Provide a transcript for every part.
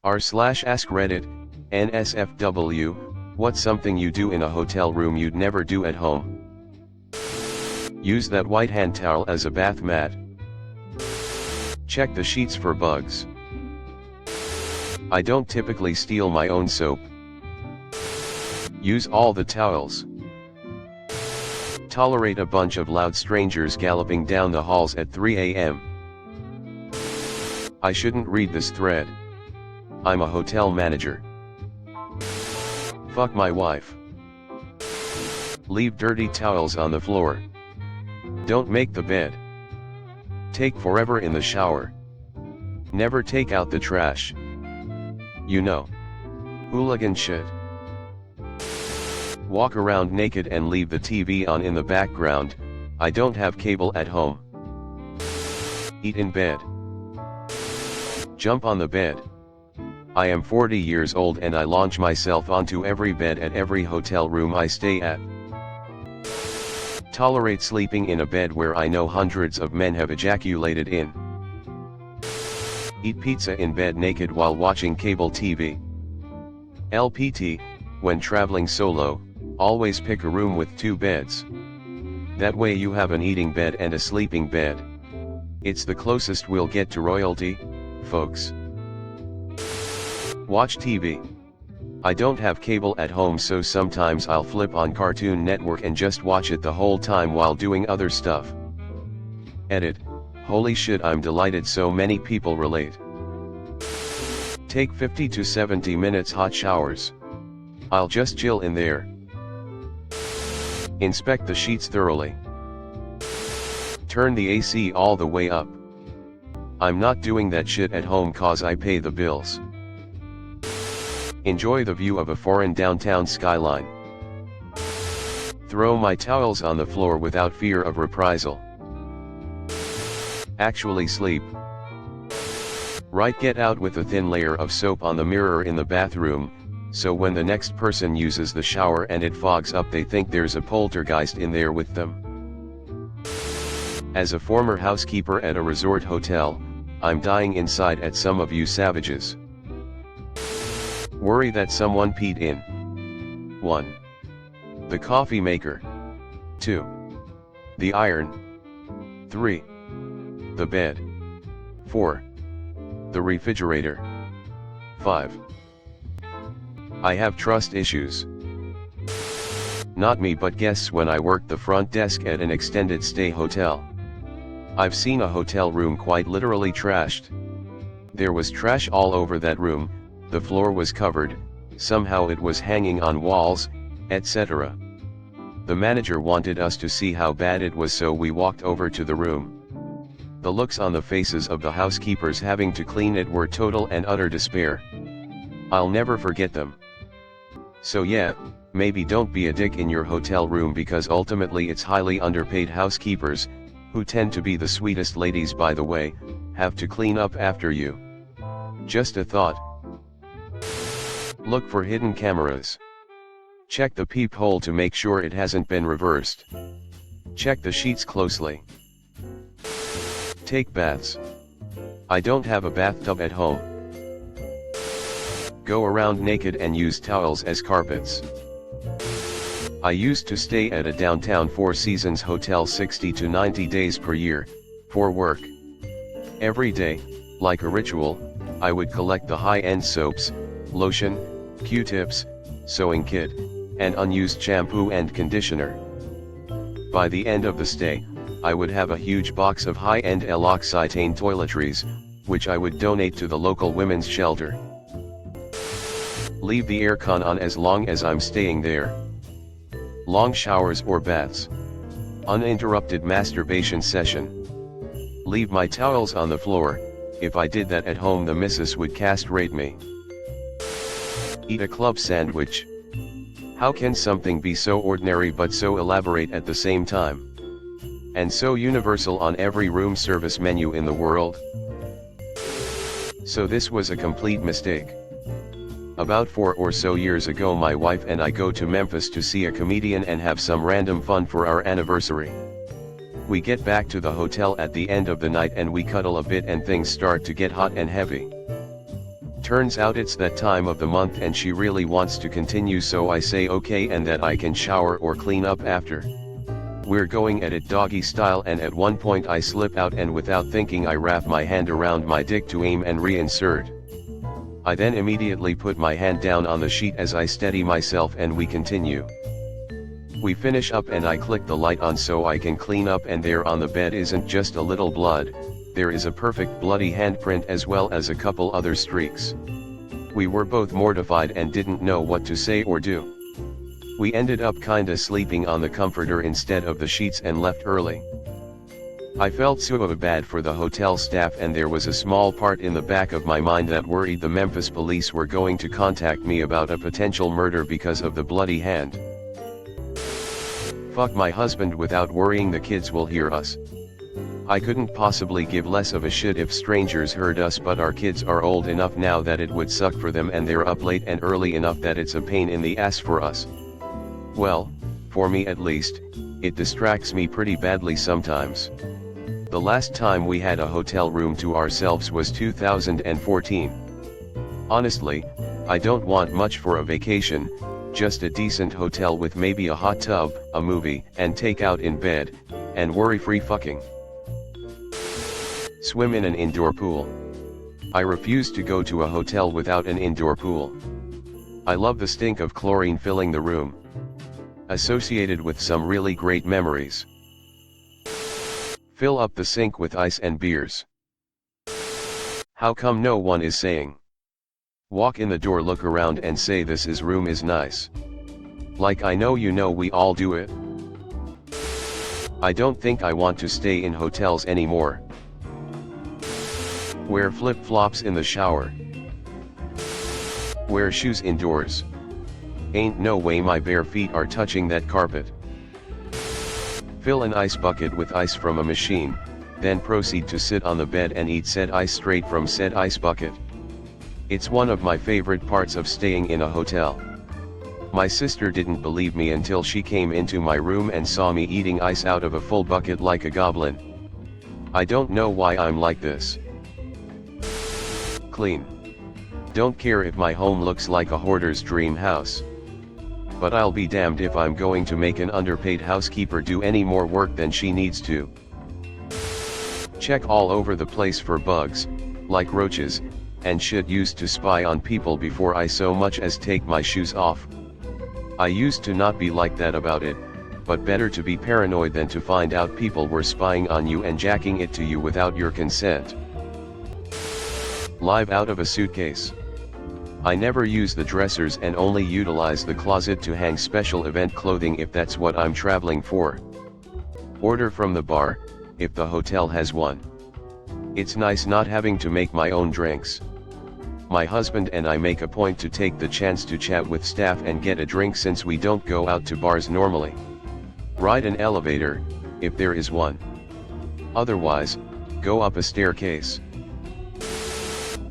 r/AskReddit, nsfw, what's something you do in a hotel room you'd never do at home? Use that white hand towel as a bath mat. Check the sheets for bugs. I don't typically steal my own soap. Use all the towels. Tolerate a bunch of loud strangers galloping down the halls at 3 a.m. I shouldn't read this thread. I'm a hotel manager. Fuck my wife. Leave dirty towels on the floor. Don't make the bed. Take forever in the shower. Never take out the trash. You know. Hooligan shit. Walk around naked and leave the TV on in the background. I don't have cable at home. Eat in bed. Jump on the bed. I am 40 years old and I launch myself onto every bed at every hotel room I stay at. Tolerate sleeping in a bed where I know hundreds of men have ejaculated in. Eat pizza in bed naked while watching cable TV. LPT, when traveling solo, always pick a room with 2 beds. That way you have an eating bed and a sleeping bed. It's the closest we'll get to royalty, folks. Watch TV. I don't have cable at home, so sometimes I'll flip on Cartoon Network and just watch it the whole time while doing other stuff. Edit. Holy shit, I'm delighted so many people relate. Take 50 to 70 minutes hot showers. I'll just chill in there. Inspect the sheets thoroughly. Turn the AC all the way up. I'm not doing that shit at home cause I pay the bills. Enjoy the view of a foreign downtown skyline. Throw my towels on the floor without fear of reprisal. Actually sleep. Right, get out with a thin layer of soap on the mirror in the bathroom, so when the next person uses the shower and it fogs up they think there's a poltergeist in there with them. As a former housekeeper at a resort hotel, I'm dying inside at some of you savages. Worry that someone peed in. 1. The coffee maker. 2. The iron. 3. The bed. 4. The refrigerator. 5. I have trust issues. Not me, but guests when I worked the front desk at an extended stay hotel. I've seen a hotel room quite literally trashed. There was trash all over that room, the floor was covered, somehow it was hanging on walls, etc. The manager wanted us to see how bad it was, so we walked over to the room. The looks on the faces of the housekeepers having to clean it were total and utter despair. I'll never forget them. So yeah, maybe don't be a dick in your hotel room, because ultimately it's highly underpaid housekeepers, who tend to be the sweetest ladies by the way, have to clean up after you. Just a thought. Look for hidden cameras. Check the peephole to make sure it hasn't been reversed. Check the sheets closely. Take baths. I don't have a bathtub at home. Go around naked and use towels as carpets. I used to stay at a downtown Four Seasons hotel 60 to 90 days per year, for work. Every day, like a ritual, I would collect the high-end soaps, lotion, Q-tips, sewing kit, and unused shampoo and conditioner. By the end of the stay, I would have a huge box of high-end L'Occitane toiletries, which I would donate to the local women's shelter. Leave the aircon on as long as I'm staying there. Long showers or baths. Uninterrupted masturbation session. Leave my towels on the floor. If I did that at home the missus would castrate me. Eat a club sandwich. How can something be so ordinary but so elaborate at the same time? And so universal on every room service menu in the world? So this was a complete mistake. About 4 or so years ago my wife and I go to Memphis to see a comedian and have some random fun for our anniversary. We get back to the hotel at the end of the night and we cuddle a bit and things start to get hot and heavy. Turns out it's that time of the month and she really wants to continue, so I say okay and that I can shower or clean up after. We're going at it doggy style, and at one point I slip out and without thinking I wrap my hand around my dick to aim and reinsert. I then immediately put my hand down on the sheet as I steady myself and we continue. We finish up and I click the light on so I can clean up, and there on the bed isn't just a little blood, there is a perfect bloody handprint as well as a couple other streaks. We were both mortified and didn't know what to say or do. We ended up kinda sleeping on the comforter instead of the sheets and left early. I felt so bad for the hotel staff, and there was a small part in the back of my mind that worried the Memphis police were going to contact me about a potential murder because of the bloody hand. Fuck my husband without worrying the kids will hear us. I couldn't possibly give less of a shit if strangers heard us, but our kids are old enough now that it would suck for them, and they're up late and early enough that it's a pain in the ass for us. Well, for me at least, it distracts me pretty badly sometimes. The last time we had a hotel room to ourselves was 2014. Honestly, I don't want much for a vacation, just a decent hotel with maybe a hot tub, a movie, and takeout in bed, and worry-free fucking. Swim in an indoor pool. I refuse to go to a hotel without an indoor pool. I love the stink of chlorine filling the room. Associated with some really great memories. Fill up the sink with ice and beers. How come no one is saying? Walk in the door, look around and say this room is nice. Like I know you know we all do it. I don't think I want to stay in hotels anymore. Wear flip-flops in the shower. Wear shoes indoors. Ain't no way my bare feet are touching that carpet. Fill an ice bucket with ice from a machine, then proceed to sit on the bed and eat said ice straight from said ice bucket. It's one of my favorite parts of staying in a hotel. My sister didn't believe me until she came into my room and saw me eating ice out of a full bucket like a goblin. I don't know why I'm like this. Clean. Don't care if my home looks like a hoarder's dream house. But I'll be damned if I'm going to make an underpaid housekeeper do any more work than she needs to. Check all over the place for bugs, like roaches, and shit used to spy on people before I so much as take my shoes off. I used to not be like that about it, but better to be paranoid than to find out people were spying on you and jacking it to you without your consent. Live out of a suitcase. I never use the dressers and only utilize the closet to hang special event clothing if that's what I'm traveling for. Order from the bar, if the hotel has one. It's nice not having to make my own drinks. My husband and I make a point to take the chance to chat with staff and get a drink since we don't go out to bars normally. Ride an elevator, if there is one. Otherwise, go up a staircase.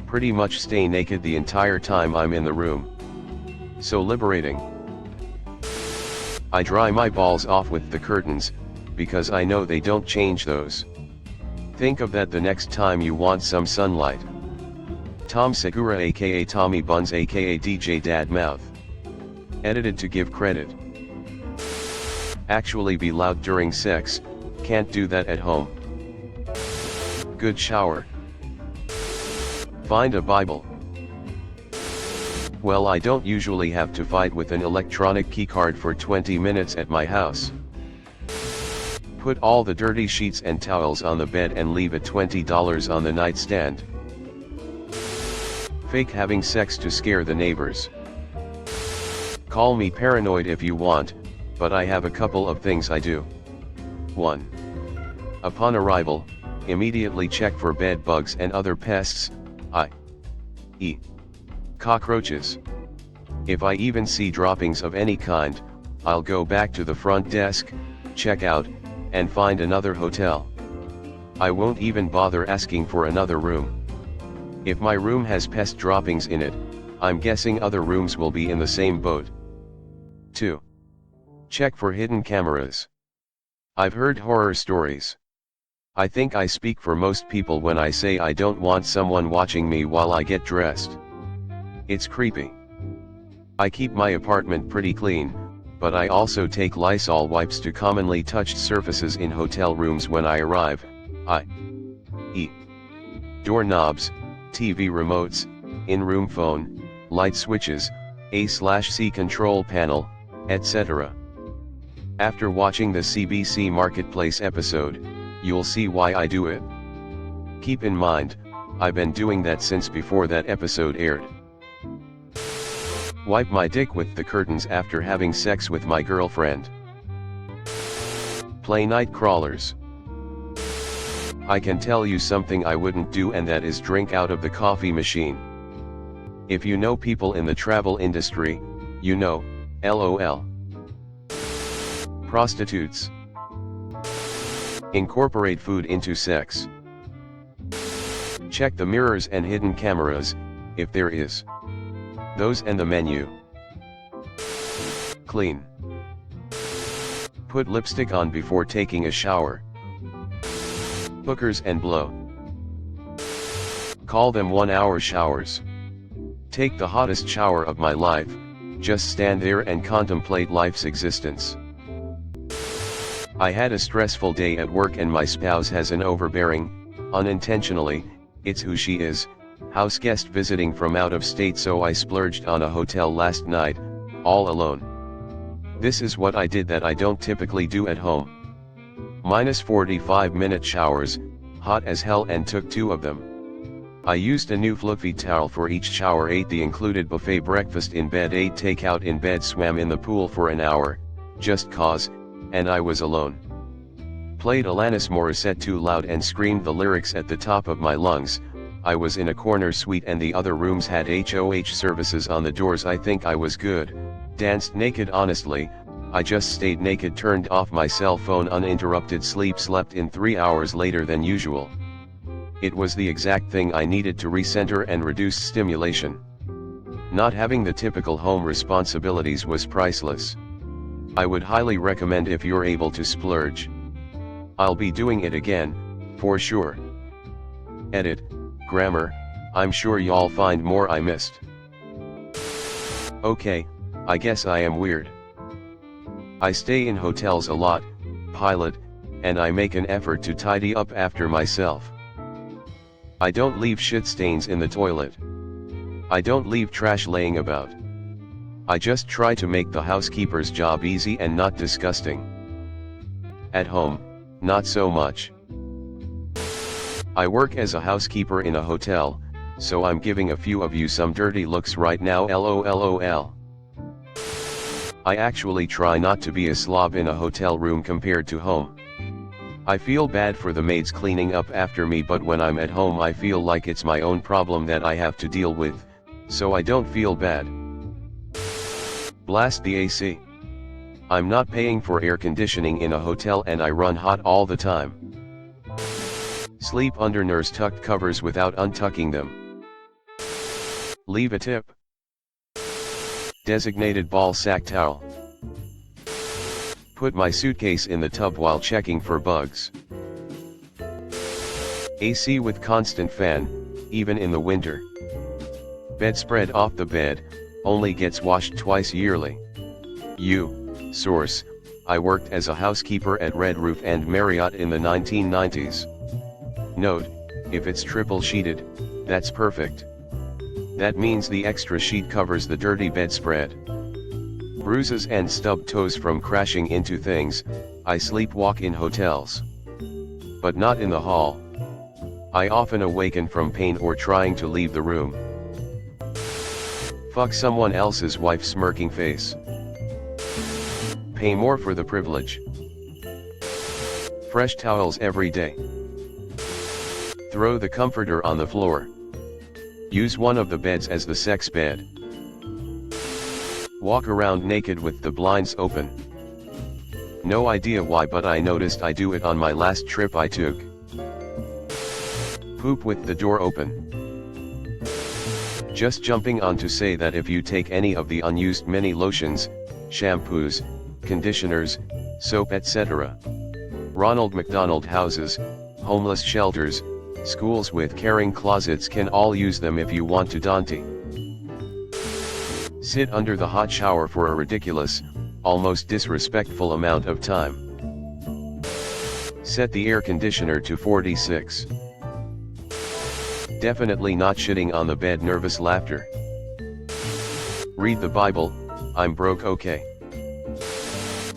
Pretty much stay naked the entire time I'm in the room. So liberating. I dry my balls off with the curtains, because I know they don't change those. Think of that the next time you want some sunlight. Tom Segura aka Tommy Buns aka DJ Dadmouth. Edited to give credit. Actually be loud during sex, can't do that at home. Good shower. Find a Bible. Well, I don't usually have to fight with an electronic keycard for 20 minutes at my house. Put all the dirty sheets and towels on the bed and leave it $20 on the nightstand. Fake having sex to scare the neighbors. Call me paranoid if you want, but I have a couple of things I do. 1. Upon arrival, immediately check for bed bugs and other pests, i.e. cockroaches. If I even see droppings of any kind, I'll go back to the front desk, check out, and find another hotel. I won't even bother asking for another room. If my room has pest droppings in it, I'm guessing other rooms will be in the same boat. 2. Check for hidden cameras. I've heard horror stories. I think I speak for most people when I say I don't want someone watching me while I get dressed. It's creepy. I keep my apartment pretty clean, but I also take Lysol wipes to commonly touched surfaces in hotel rooms when I arrive, i.e. doorknobs, TV remotes, in-room phone, light switches, A/C control panel, etc. After watching the CBC Marketplace episode, you'll see why I do it. Keep in mind, I've been doing that since before that episode aired. Wipe my dick with the curtains after having sex with my girlfriend. Play night crawlers. I can tell you something I wouldn't do, and that is drink out of the coffee machine. If you know people in the travel industry, you know, LOL. Prostitutes. Incorporate food into sex. Check the mirrors and hidden cameras, if there is. Those and the menu. Clean. Put lipstick on before taking a shower. Hookers and blow. Call them 1-hour showers. Take the hottest shower of my life, just stand there and contemplate life's existence. I had a stressful day at work and my spouse has an overbearing, unintentionally, it's who she is, house guest visiting from out of state, so I splurged on a hotel last night, all alone. This is what I did that I don't typically do at home. Minus 45-minute showers, hot as hell, and took 2 of them. I used a new fluffy towel for each shower, ate the included buffet breakfast in bed, ate takeout in bed, swam in the pool for an hour, just cause, and I was alone. Played Alanis Morissette too loud and screamed the lyrics at the top of my lungs. I was in a corner suite and the other rooms had HOH services on the doors. I think I was good. Danced naked, honestly, I just stayed naked, turned off my cell phone uninterrupted, slept in 3 hours later than usual. It was the exact thing I needed to recenter and reduce stimulation. Not having the typical home responsibilities was priceless. I would highly recommend if you're able to splurge. I'll be doing it again, for sure. Edit, grammar, I'm sure y'all find more I missed. Okay, I guess I am weird. I stay in hotels a lot, pilot, and I make an effort to tidy up after myself. I don't leave shit stains in the toilet. I don't leave trash laying about. I just try to make the housekeeper's job easy and not disgusting. At home, not so much. I work as a housekeeper in a hotel, so I'm giving a few of you some dirty looks right now, LOL. I actually try not to be a slob in a hotel room compared to home. I feel bad for the maids cleaning up after me, but when I'm at home I feel like it's my own problem that I have to deal with, so I don't feel bad. Blast the AC. I'm not paying for air conditioning in a hotel and I run hot all the time. Sleep under nurse tucked covers without untucking them. Leave a tip. Designated ball sack towel. Put my suitcase in the tub while checking for bugs. AC with constant fan, even in the winter. Bedspread off the bed, only gets washed twice yearly. Source, I worked as a housekeeper at Red Roof and Marriott in the 1990s. Note, if it's triple sheeted, that's perfect. That means the extra sheet covers the dirty bedspread. Bruises and stubbed toes from crashing into things, I sleepwalk in hotels. But not in the hall. I often awaken from pain or trying to leave the room. Fuck someone else's wife, smirking face. Pay more for the privilege. Fresh towels every day. Throw the comforter on the floor. Use one of the beds as the sex bed. Walk around naked with the blinds open. No idea why, but I noticed I do it on my last trip I took. Poop with the door open. Just jumping on to say that if you take any of the unused mini lotions, shampoos, conditioners, soap, etc. Ronald McDonald houses, homeless shelters, schools with caring closets can all use them if you want to. Dante. Sit under the hot shower for a ridiculous, almost disrespectful amount of time. Set the air conditioner to 46. Definitely not shitting on the bed. Nervous laughter. Read the Bible, I'm broke. Okay.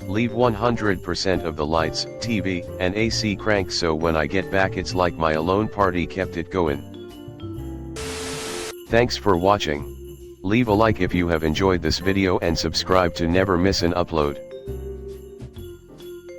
Leave 100% of the lights, TV, and AC cranked so when I get back it's like my alone party kept it going. Thanks for watching. Leave a like if you have enjoyed this video and subscribe to never miss an upload.